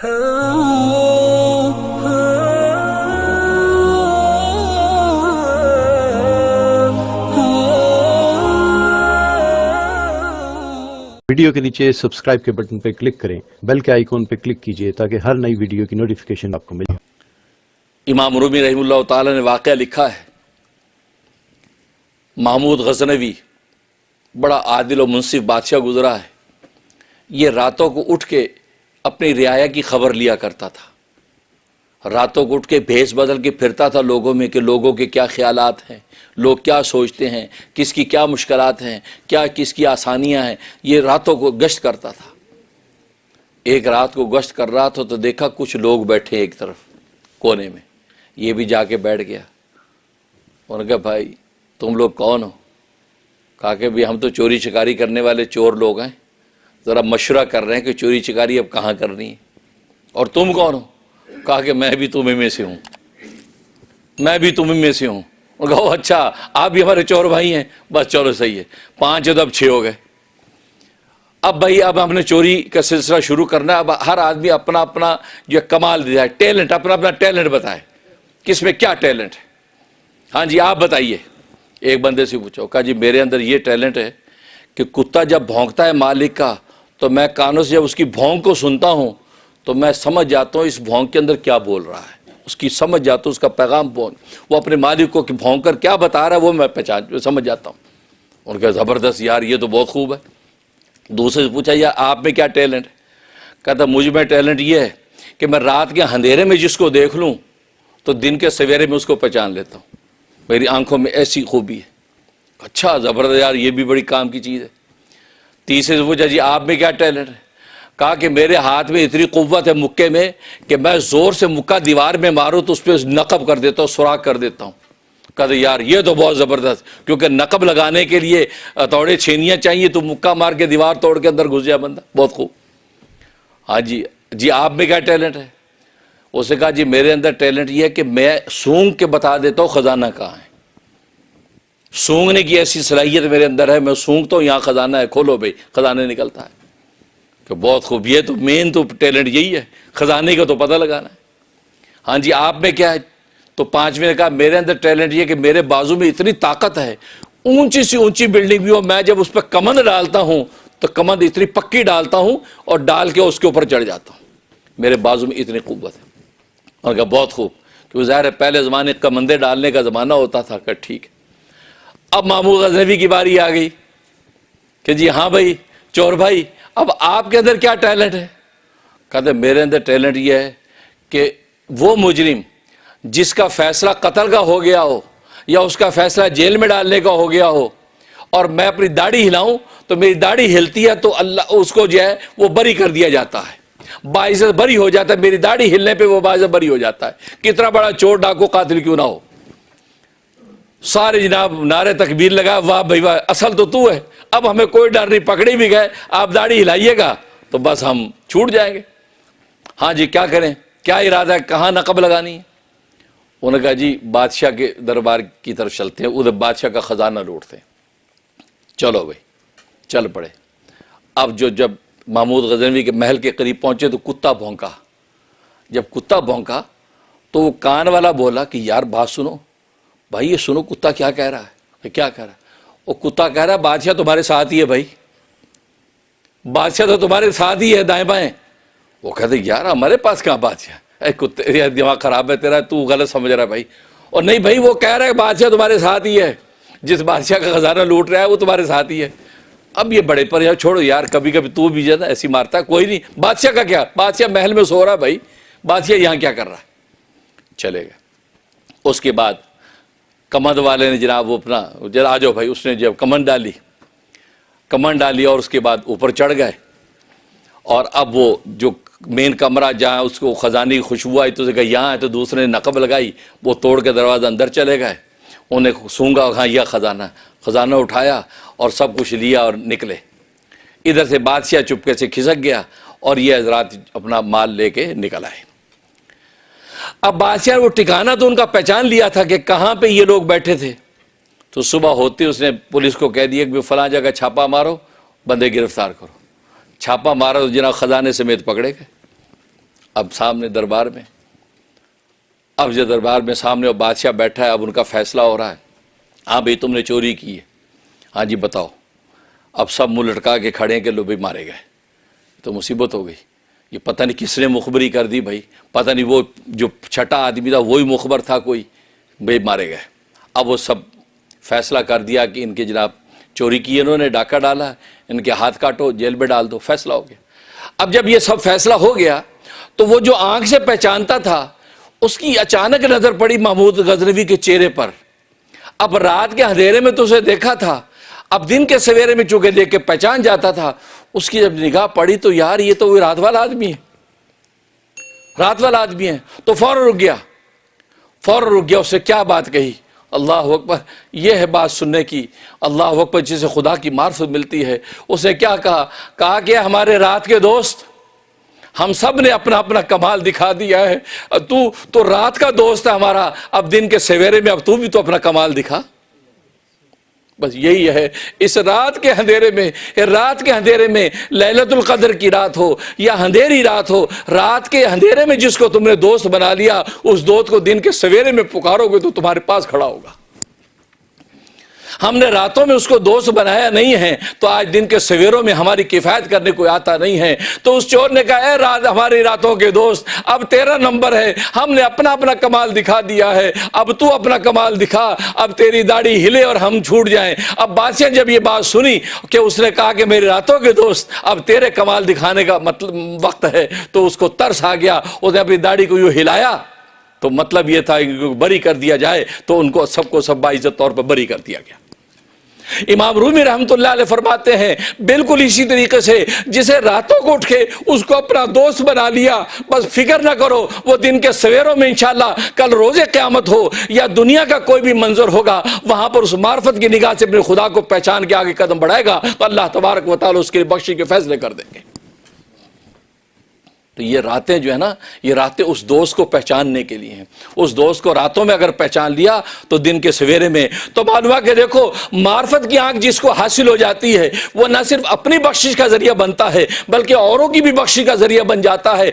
Video کے نیچے subscribe کے بٹن پہ کلک کریں، بیل کے آئیکن پہ کلک کیجئے تاکہ ہر نئی ویڈیو کی نوٹیفیکیشن آپ کو ملے۔ امام رومی رحمہ اللہ تعالی نے واقعہ لکھا ہے، محمود غزنوی بڑا عادل و منصف بادشاہ گزرا ہے۔ یہ راتوں کو اٹھ کے اپنی رعایا کی خبر لیا کرتا تھا، راتوں کو اٹھ کے بھیس بدل کے پھرتا تھا لوگوں میں کہ لوگوں کے کیا خیالات ہیں، لوگ کیا سوچتے ہیں، کس کی کیا مشکلات ہیں، کیا کس کی آسانیاں ہیں، یہ راتوں کو گشت کرتا تھا۔ ایک رات کو گشت کر رہا تھا تو دیکھا کچھ لوگ بیٹھے ایک طرف کونے میں، یہ بھی جا کے بیٹھ گیا۔ انہوں نے کہا بھائی تم لوگ کون ہو؟ کہا کہ بھی ہم تو چوری چکاری کرنے والے چور لوگ ہیں، ذرا مشورہ کر رہے ہیں کہ چوری چکاری اب کہاں کرنی ہے، اور تم کون ہو؟ کہا کہ میں بھی تمہیں میں سے ہوں، میں بھی تمہیں میں سے ہوں۔ اور کہا اچھا آپ بھی ہمارے چور بھائی ہیں، بس چلو صحیح ہے، 5 ہے تو اب 6 ہو گئے۔ اب بھائی اب ہم نے چوری کا سلسلہ شروع کرنا ہے۔ اب ہر آدمی اپنا اپنا جو کمال دیا ہے، ٹیلنٹ، اپنا اپنا ٹیلنٹ بتائے، کس میں کیا ٹیلنٹ ہے۔ ہاں جی آپ بتائیے۔ ایک بندے سے پوچھو، کہا جی میرے اندر یہ ٹیلنٹ ہے کہ کتا جب بھونکتا ہے مالک کا تو میں کانوں سے جب اس کی بھونک کو سنتا ہوں تو میں سمجھ جاتا ہوں اس بھونک کے اندر کیا بول رہا ہے، اس کی سمجھ جاتا ہوں، اس کا پیغام وہ اپنے مالک کو بھونک کر کیا بتا رہا ہے وہ میں سمجھ جاتا ہوں۔ ان کا زبردست یار یہ تو بہت خوب ہے۔ دوسرے سے پوچھا یار آپ میں کیا ٹیلنٹ ہے؟ کہتا مجھ میں ٹیلنٹ یہ ہے کہ میں رات کے اندھیرے میں جس کو دیکھ لوں تو دن کے سویرے میں اس کو پہچان لیتا ہوں، میری آنکھوں میں ایسی خوبی ہے۔ اچھا زبردست یار یہ بھی بڑی کام کی چیز ہے۔ تیسرے سے پوچھا جی آپ میں کیا ٹیلنٹ ہے؟ کہا کہ میرے ہاتھ میں اتنی قوت ہے مکے میں کہ میں زور سے مکہ دیوار میں ماروں تو اس پہ نقب کر دیتا ہوں، سوراخ کر دیتا ہوں۔ کہتے یار یہ تو بہت زبردست، کیونکہ نقب لگانے کے لیے ہتھوڑے چھینیاں چاہیے تو مکہ مار کے دیوار توڑ کے اندر گھس جائے بندہ، بہت خوب۔ ہاں جی آپ میں کیا ٹیلنٹ ہے؟ اس نے کہا جی میرے اندر ٹیلنٹ یہ ہے کہ میں سونگ کے بتا دیتا ہوں خزانہ کہاں ہے، سونگنے کی ایسی صلاحیت میرے اندر ہے، میں سونگتا ہوں یہاں خزانہ ہے، کھولو بھائی، خزانہ نکلتا ہے۔ کہ بہت خوب، یہ تو مین تو ٹیلنٹ یہی ہے، خزانے کا تو پتہ لگانا ہے۔ ہاں جی آپ میں کیا ہے؟ تو 5ویں نے کہا میرے اندر ٹیلنٹ یہ کہ میرے بازو میں اتنی طاقت ہے، اونچی سی اونچی بلڈنگ بھی ہو، میں جب اس پہ کمند ڈالتا ہوں تو کمند اتنی پکی ڈالتا ہوں اور ڈال کے اس کے اوپر چڑھ جاتا ہوں، میرے بازو میں اتنی قوت ہے۔ اور کہا بہت خوب، کیونکہ ظاہر ہے پہلے زمانے کمندے ڈالنے کا زمانہ ہوتا تھا۔ کہ ٹھیک ہے۔ اب محمود غزنوی کی باری آ گئی کہ جی ہاں بھائی چور بھائی اب آپ کے اندر کیا ٹیلنٹ ہے؟ کہتے میرے اندر ٹیلنٹ یہ ہے کہ وہ مجرم جس کا فیصلہ قتل کا ہو گیا ہو یا اس کا فیصلہ جیل میں ڈالنے کا ہو گیا ہو اور میں اپنی داڑھی ہلاؤں تو میری داڑھی ہلتی ہے تو اللہ اس کو جو ہے وہ بری کر دیا جاتا ہے، باعزت بری ہو جاتا ہے، میری داڑھی ہلنے پہ وہ باعزت بری ہو جاتا ہے، کتنا بڑا چور ڈاکو قاتل کیوں نہ ہو۔ سارے جناب نعرے تکبیر لگا، واہ بھائی واہ، اصل تو ہے، اب ہمیں کوئی ڈر نہیں، پکڑی بھی گئے، آپ داڑھی ہلائیے گا تو بس ہم چھوٹ جائیں گے۔ ہاں جی کیا کریں، کیا ارادہ ہے، کہاں نقب لگانی ہے؟ انہوں نے کہا جی بادشاہ کے دربار کی طرف چلتے ہیں، ادھر بادشاہ کا خزانہ لوٹتے ہیں۔ چلو بھائی چل پڑے۔ اب جب محمود غزنوی کے محل کے قریب پہنچے تو کتا بھونکا۔ جب کتا بھونکا تو وہ کان والا بولا کہ یار بات سنو بھائی، یہ سنو کتا کیا کہہ رہا ہے۔ کیا کہہ رہا ہے؟ وہ کتا کہہ رہا ہے بادشاہ تمہارے ساتھ ہی ہے بھائی، بادشاہ تو تمہارے ساتھ ہی ہے دائیں بائیں۔ وہ کہتے یار ہمارے پاس کہاں بادشاہ، اے کتے یہ دماغ خراب ہے تیرا، تو غلط سمجھ رہا ہے بھائی۔ اور نہیں بھائی وہ کہہ رہا ہے بادشاہ تمہارے ساتھ ہی ہے، جس بادشاہ کا خزانہ لوٹ رہا ہے وہ تمہارے ساتھ ہی ہے۔ اب یہ بڑے پر یار چھوڑو یار، کبھی کبھی تو بھی جاتا ایسی مارتا ہے، کوئی نہیں، بادشاہ کا کیا، بادشاہ محل میں سو رہا ہے بھائی، بادشاہ یہاں کیا کر رہا ہے۔ چلے گئے۔ اس کے بعد کمند والے نے جناب وہ اپنا آ جاؤ بھائی، اس نے جب کمند ڈالی اور اس کے بعد اوپر چڑھ گئے، اور اب وہ جو مین کمرہ جہاں اس کو خزانے کی خوشبو آئی تو اسے کہا یہاں ہے، تو دوسرے نے نقب لگائی، وہ توڑ کے دروازہ اندر چلے گئے، انہیں سونگا ہاں یہ خزانہ اٹھایا اور سب کچھ لیا اور نکلے۔ ادھر سے بادشاہ چپکے سے کھسک گیا اور یہ حضرات اپنا مال لے کے نکل آئے۔ اب بادشاہ وہ ٹھکانہ تو ان کا پہچان لیا تھا کہ کہاں پہ یہ لوگ بیٹھے تھے، تو صبح ہوتے اس نے پولیس کو کہہ دیا کہ فلاں جگہ چھاپا مارو، بندے گرفتار کرو۔ چھاپا مارا تو جناب خزانے سمیت پکڑے گئے۔ اب سامنے دربار میں، اب جو دربار میں سامنے وہ بادشاہ بیٹھا ہے، اب ان کا فیصلہ ہو رہا ہے. ہاں بھئی تم نے چوری کی ہے، ہاں جی بتاؤ. اب سب منہ لٹکا کے کھڑے ہیں کہ لو بھائی مارے گئے. تو مصیبت ہو گئی. یہ پتہ نہیں کس نے مخبری کر دی بھائی، پتہ نہیں وہ جو چھٹا آدمی تھا وہی مخبر تھا کوئی، بھائی مارے گئے. اب وہ سب فیصلہ کر دیا کہ ان کے جناب چوری کی، انہوں نے ڈاکہ ڈالا، ان کے ہاتھ کاٹو، جیل میں ڈال دو. فیصلہ ہو گیا. اب جب یہ سب فیصلہ ہو گیا تو وہ جو آنکھ سے پہچانتا تھا اس کی اچانک نظر پڑی محمود غزنوی کے چہرے پر. اب رات کے اندھیرے میں تو اسے دیکھا تھا، اب دن کے سویرے میں چونکہ دیکھ کے پہچان جاتا تھا. اس کی جب نگاہ پڑی تو یار یہ تو وہ رات والا آدمی ہے، رات والا آدمی ہے. تو فوراً رک گیا، فوراً رک گیا. اسے کیا بات کہی؟ اللہ اکبر. یہ ہے بات سننے کی. اللہ اکبر. جسے خدا کی معرفت ملتی ہے. اسے کیا کہا؟ کہا کہ ہمارے رات کے دوست، ہم سب نے اپنا اپنا کمال دکھا دیا ہے. تو رات کا دوست ہے ہمارا، اب دن کے سویرے میں اب تو بھی تو اپنا کمال دکھا. بس یہی ہے. اس رات کے اندھیرے میں، رات کے اندھیرے میں، لیلۃ القدر کی رات ہو یا اندھیری رات ہو، رات کے اندھیرے میں جس کو تم نے دوست بنا لیا، اس دوست کو دن کے سویرے میں پکارو گے تو تمہارے پاس کھڑا ہوگا. ہم نے راتوں میں اس کو دوست بنایا نہیں ہے تو آج دن کے سویروں میں ہماری کفایت کرنے کوئی آتا نہیں ہے. تو اس چور نے کہا اے رات ہماری راتوں کے دوست، اب تیرا نمبر ہے. ہم نے اپنا اپنا کمال دکھا دیا ہے، اب تو اپنا کمال دکھا. اب تیری داڑھی ہلے اور ہم چھوٹ جائیں. اب بادشاہ جب یہ بات سنی کہ اس نے کہا کہ میری راتوں کے دوست اب تیرے کمال دکھانے کا مطلب وقت ہے، تو اس کو ترس آ گیا. اس نے اپنی داڑھی کو یوں ہلایا تو مطلب یہ تھا کہ بری کر دیا جائے. تو ان کو سب باعزت طور پر بری کر دیا گیا. امام رومی رحمۃ اللہ علیہ فرماتے ہیں بالکل اسی طریقے سے جسے راتوں کو اٹھ کے اس کو اپنا دوست بنا لیا، بس فکر نہ کرو وہ دن کے سویروں میں انشاءاللہ کل روز قیامت ہو یا دنیا کا کوئی بھی منظر ہوگا، وہاں پر اس معرفت کی نگاہ سے اپنے خدا کو پہچان کے آگے قدم بڑھائے گا تو اللہ تبارک و تعالی اس کے بخشی کے فیصلے کر دیں گے. تو یہ راتیں جو ہے نا، یہ راتیں اس دوست کو پہچاننے کے لیے ہیں. اس دوست کو راتوں میں اگر پہچان لیا تو دن کے سویرے میں تو معلوم ہے کہ دیکھو معرفت کی آنکھ جس کو حاصل ہو جاتی ہے وہ نہ صرف اپنی بخشش کا ذریعہ بنتا ہے بلکہ اوروں کی بھی بخشش کا ذریعہ بن جاتا ہے.